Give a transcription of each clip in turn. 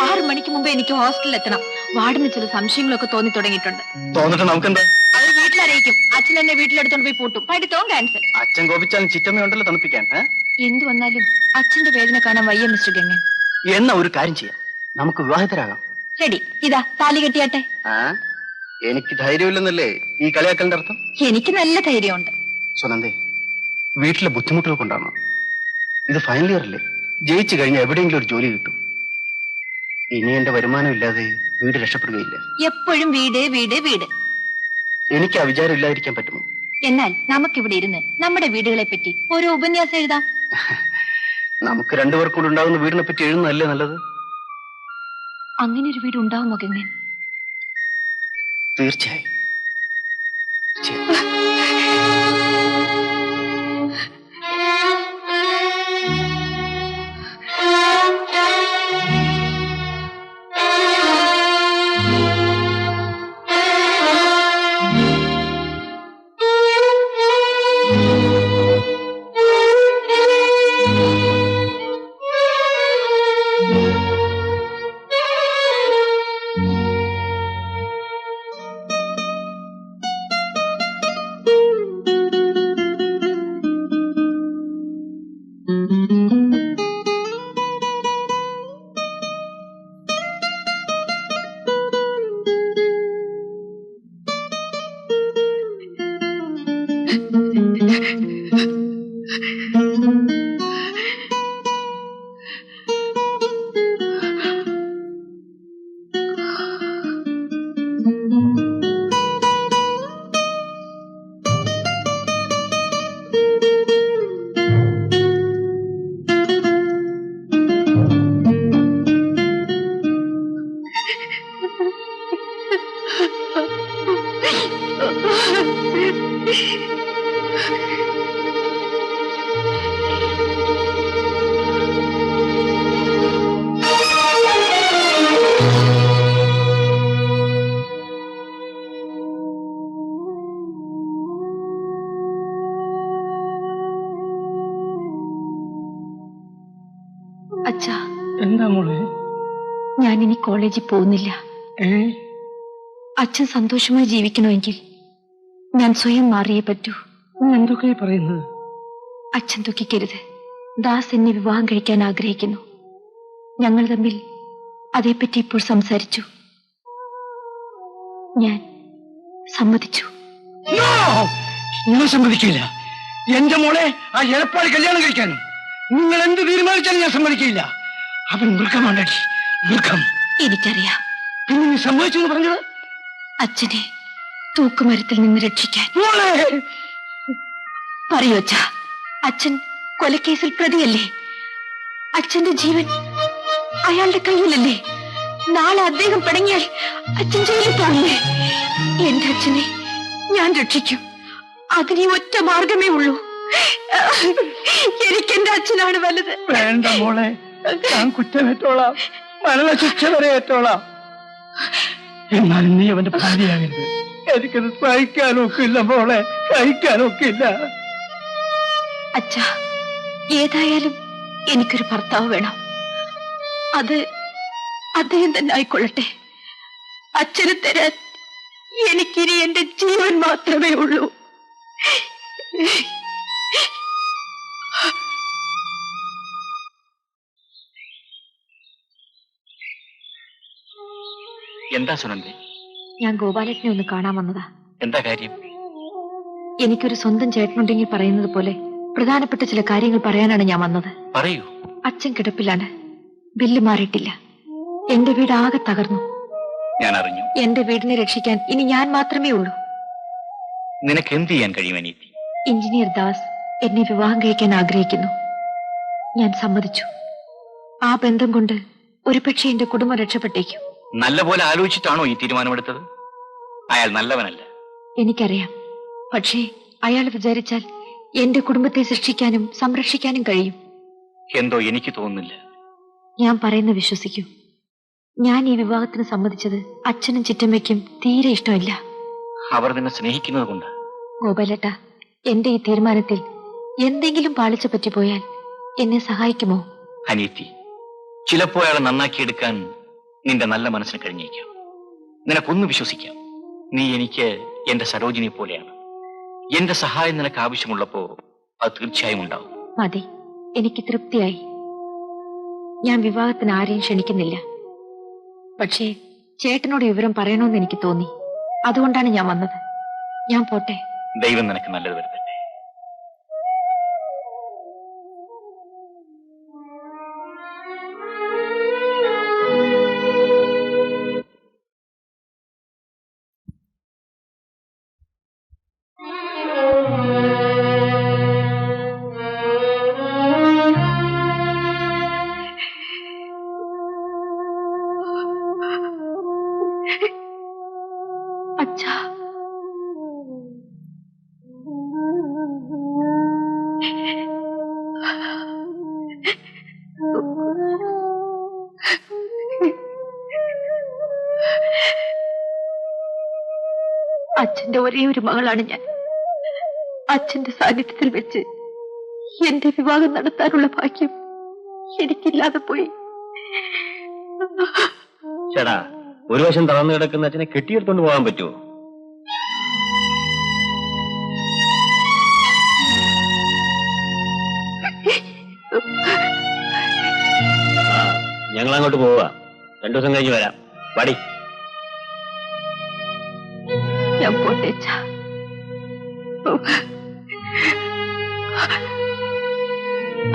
6 മണിക്ക് മുമ്പേ എനിക്ക് ഹോസ്റ്റലിൽ എത്തണം. വാർഡിന് ചില സംശയങ്ങളൊക്കെ തോന്നി തുടങ്ങിയിട്ടുണ്ട്. തോന്നിട്ട് നമുക്കെന്താ? അവർ വീട്ടിലറിയിക്കും. അച്ഛൻ എന്നെ വീട്ടിലെടുത്തോണ്ട് പോയി പൂട്ടും. പഠിത്തവും ക്യാൻസൽ. അച്ഛൻ കോപിച്ചാലും ചിറ്റമ്മയുണ്ടല്ലോ തണുപ്പിക്കാൻ. എന്തു വന്നാലും അച്ഛന്റെ വേദന കാണാൻ വയ്യ മിസ്റ്റർ ഗംഗൻ. എന്നാ ഒരു കാര്യം ചെയ്യാം, നമുക്ക് വിവാഹിതരാകാം. റെഡി. ഇതാ താലി കെട്ടിയാട്ടെ. എനിക്ക് ധൈര്യമില്ലെന്നല്ലേ ഈ കളിയാക്കലിന്റെ അർത്ഥം? എനിക്ക് നല്ല ധൈര്യമുണ്ട്. സുനന്ദേ, വീട്ടിലെ ബുദ്ധിമുട്ടുകൾ കൊണ്ടാണ്. ഇത് ഫൈനൽ ഇയർ അല്ലേ, ജയിച്ചു കഴിഞ്ഞാൽ എവിടെയെങ്കിലും ഒരു ജോലി കിട്ടും. ഇനി എന്റെ വരുമാനം ഇല്ലാതെ വീട് രക്ഷപ്പെടുകയില്ല. എപ്പോഴും വീട് വീട് വീട്. എനിക്ക് ആ വിചാരം ഇല്ലാതിരിക്കാൻ പറ്റുമോ? എന്നാൽ നമുക്കിവിടെ ഇരുന്ന് നമ്മുടെ വീടുകളെ പറ്റി ഒരു ഉപന്യാസം എഴുതാം. നമുക്ക് രണ്ടുപേർക്കും കൂടെ ഉണ്ടാകുന്ന വീടിനെ പറ്റി എഴുതുന്നതല്ലേ നല്ലത്? അങ്ങനെ ഒരു വീട് ഉണ്ടാവുമോ ഗംഗൻ? തീർച്ചയായും. അച്ഛാ, എന്താ മോളെ? ഞാൻ ഇനി കോളേജിൽ പോകുന്നില്ല. അച്ഛൻ സന്തോഷമായി ജീവിക്കണമെങ്കിൽ ഞാൻ സ്വയം മാറിയേ പറ്റൂ. എന്തൊക്കെ പറയുന്നത്? അച്ഛൻ ദുഃഖിക്കരുത്. ദാസ് എന്നെ വിവാഹം കഴിക്കാൻ ആഗ്രഹിക്കുന്നു. ഞങ്ങൾ തമ്മിൽ അതേപ്പറ്റി ഇപ്പോൾ സംസാരിച്ചു. ഞാൻ സമ്മതിച്ചു. ഞാൻ സമ്മതിക്കില്ല. എന്റെ മോളെ ആ എളപ്പാടി കല്യാണം കഴിക്കാനും നിങ്ങൾ എന്ത് തീരുമാനിച്ചാലും ഞാൻ സമ്മതിക്കില്ല. അവൻ മൃഗമാണ്, മൃഗം. എനിക്കറിയാം. പിന്നെ നീ സമ്മതിച്ചു എന്ന് പറഞ്ഞത്? അച്ഛനെ തൂക്കുമരത്തിൽ നിന്ന് രക്ഷിക്കാൻ. പറയൂ അച്ഛാ, അച്ഛൻ കൊലക്കേസിൽ പ്രതിയല്ലേ? അച്ഛന്റെ ജീവൻ അയാളുടെ കയ്യിലല്ലേ? നാളെ അദ്ദേഹം പിടങ്ങിയാൽ അച്ഛൻ ജയിലിൽ പോകില്ലേ? എന്റെ അച്ഛനെ ഞാൻ രക്ഷിക്കും. അതിന് ഒറ്റ മാർഗമേ ഉള്ളൂ. എനിക്ക് എന്റെ അച്ഛനാണ് വലുത്. വേണ്ട മോളെ, ഞാൻ കുറ്റമേറ്റോളാം, മരണശിക്ഷ വരെ ഏറ്റോളാം. എന്നാൽ നീ അവന്റെ ഭാര്യയാകരുത്. എനിക്കത് സഹിക്കാനൊക്കില്ല മോളെ, സഹിക്കാനൊക്കില്ല. അച്ഛാ, ഏതായാലും എനിക്കൊരു ഭർത്താവ് വേണം. അത് അദ്ദേഹം തന്നെ ആയിക്കൊള്ളട്ടെ. അച്ഛനെ തരാൻ എനിക്കിനി എന്റെ ജീവൻ മാത്രമേ ഉള്ളൂ. എന്താ സുനന്ദി? ഞാൻ ഗോപാലനെ ഒന്ന് കാണാൻ വന്നതാ. എന്താ കാര്യം? എനിക്കൊരു സ്വന്തം ചേട്ടനുണ്ടെങ്കിൽ പറയുന്നത് പോലെ പ്രധാനപ്പെട്ട ചില കാര്യങ്ങൾ പറയാനാണ് ഞാൻ വന്നത്. പറയൂ. അച്ഛൻ കിടപ്പിലാണ്. ബില്ല് മാറിയിട്ടില്ല. എന്റെ വീട് ആകെ തകർന്നു. ഞാൻ അറിഞ്ഞു. എന്റെ വീടിനെ രക്ഷിക്കാൻ ഇനി ഞാൻ മാത്രമേ ഉള്ളൂ. നിനക്ക് എന്ത് ചെയ്യാൻ കഴിയും അനീതി? എഞ്ചിനീയർ ദാസ് എന്നെ വിവാഹം കഴിക്കാൻ ആഗ്രഹിക്കുന്നു. ഞാൻ സമ്മതിച്ചു. ആ ബന്ധം കൊണ്ട് ഒരുപക്ഷെ എന്റെ കുടുംബം രക്ഷപ്പെട്ടേക്കും. നല്ലപോലെ ആലോചിച്ചിട്ടാണോ ഈ തീരുമാനമെടുത്തത്? അയാൾ നല്ലവനല്ല. എനിക്കറിയാം. പക്ഷേ അയാൾ വിചാരിച്ചാൽ എന്റെ കുടുംബത്തെ സൃഷ്ടിക്കാനും സംരക്ഷിക്കാനും കഴിയും. എന്തോ എനിക്ക് തോന്നുന്നില്ല. ഞാൻ പറയുന്ന വിശ്വസിക്കൂ. ഞാൻ ഈ വിവാഹത്തിന് സമ്മതിച്ചത് അച്ഛനും ചിറ്റമ്മയ്ക്കും തീരെ ഇഷ്ടമില്ല. അവർ നിന്നെ സ്നേഹിക്കുന്നത് കൊണ്ട്. ഗോപാലേട്ട, എന്റെ ഈ തീരുമാനത്തിൽ എന്തെങ്കിലും പാളിച്ച പറ്റിപ്പോയാൽ എന്നെ സഹായിക്കുമോ? അനീതി, ചിലപ്പോൾ അയാളെ നന്നാക്കിയെടുക്കാൻ നിന്റെ നല്ല മനസ്സിന് കഴിഞ്ഞേക്കാം. നിനക്കൊന്ന് വിശ്വസിക്കാം, നീ എനിക്ക് എന്റെ സരോജിനി പോലെയാണ്. എന്റെ സഹായം നിനക്ക് ആവശ്യമുള്ളപ്പോ അത് തീർച്ചയായും ഉണ്ടാവും. മതി, എനിക്ക് തൃപ്തിയായി. ഞാൻ വിവാഹത്തിന് ആരെയും ക്ഷണിക്കുന്നില്ല. പക്ഷേ ചേട്ടനോട് വിവരം പറയണമെന്ന് എനിക്ക് തോന്നി. അതുകൊണ്ടാണ് ഞാൻ വന്നത്. ഞാൻ പോട്ടെ. ദൈവം നിനക്ക് നല്ലത് വരുത്തട്ടെ. അച്ഛാ, അച്ഛന്റെ ഒരേ ഒരു മകളാണ് ഞാൻ. അച്ഛന്റെ സാന്നിധ്യത്തിൽ വെച്ച് എന്റെ വിവാഹം നടത്താനുള്ള ഭാഗ്യം എനിക്കില്ലാതെ പോയി. ചേടാ, ഒരു വശം തളർന്നു കിടക്കുന്ന അച്ഛനെ കെട്ടിയെടുത്തോണ്ട് പോകാൻ പറ്റുമോ? ഞങ്ങൾ അങ്ങോട്ട് പോവുക. 2 ദിവസം കഴിഞ്ഞ് വരാം. വടി. ഞാൻ പോട്ടെ അച്ഛാ.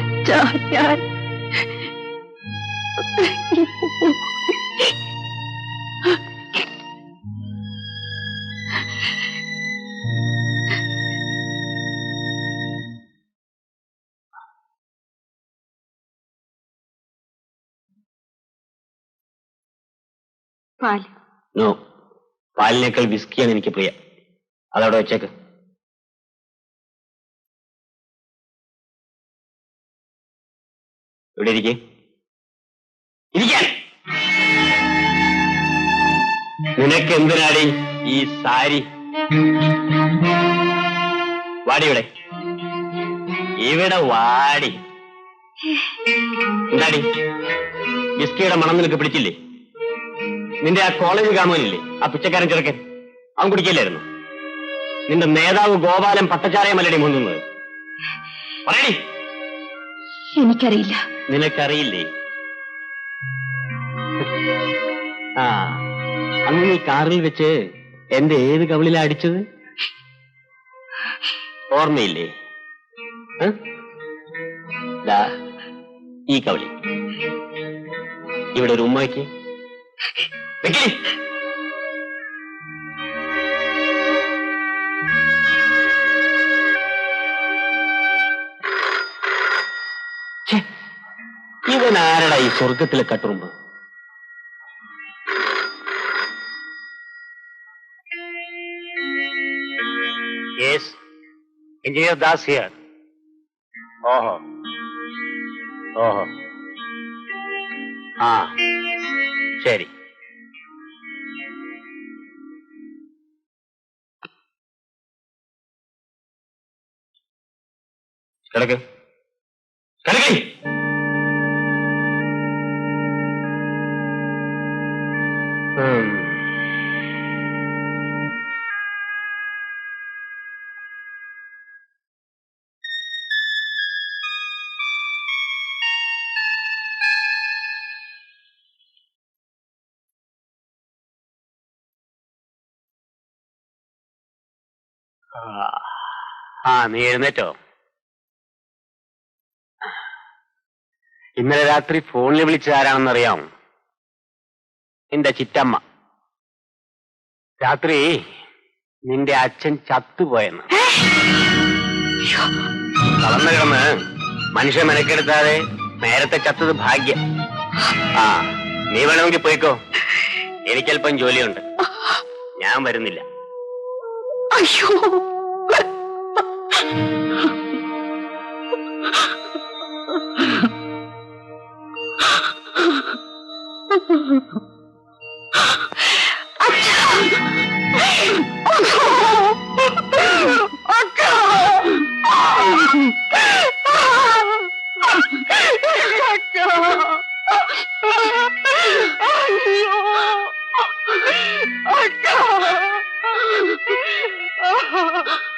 അച്ഛാ, ഞാൻ പാല്. നോ, പാലിനേക്കാൾ വിസ്കിയാണ് എനിക്ക് പ്രിയം. അതവിടെ വെച്ചേക്ക്. ഇവിടെ ഇരിക്കാൻ. നിനക്ക് എന്തിനാടി ഈ സാരി? വാടി ഇവിടെ. ഇവിടെ വാടി. എന്താടി, വിസ്കിയുടെ മണം നിനക്ക് പിടിച്ചില്ലേ? നിന്റെ ആ കോളേജ് കാമുകനില്ലേ, ആ പിച്ചക്കാരൻ ചെറുക്കൻ, അവൻ കുടിക്കില്ലായിരുന്നു? നിന്റെ നേതാവ് ഗോപാലൻ പട്ടച്ചാരയമല്ലടി മുങ്ങുന്നത്. പറയടി. എനിക്കറിയില്ല. നിനക്കറിയില്ലേ? ആ, അന്ന് നീ കാറിൽ വെച്ച് എന്റെ ഏത് കവിളിലാ അടിച്ചത്? ഓർമ്മയില്ലേ? ഈ കവിളി. ഇവിടെ ഒരു ഉമ്മയ്ക്ക് വെക്കിലി. ഇവനാരടാ ഈ സ്വർഗത്തിലെ കട്ടുറുമ്പ്? Yes, engineer Das here. ഓഹോ ഓഹോ, ആ ശരി. കിടക്ക് കിടക്ക്. ആ, നീ എഴുന്നേറ്റോ? ഇന്നലെ രാത്രി ഫോണിൽ വിളിച്ചത് ആരാണെന്നറിയാമോ? നിന്റെ ചിറ്റമ്മ. രാത്രി നിന്റെ അച്ഛൻ ചത്തുപോയെന്ന്. കളന്നു കിടന്ന് മനുഷ്യ മെനക്കെടുത്താതെ നേരത്തെ ചത്തത് ഭാഗ്യം. ആ, നീ വേണമെങ്കിൽ പോയിക്കോ. എനിക്കല്പം ജോലിയുണ്ട്. ഞാൻ വരുന്നില്ല. അയ്യോ, അക്ക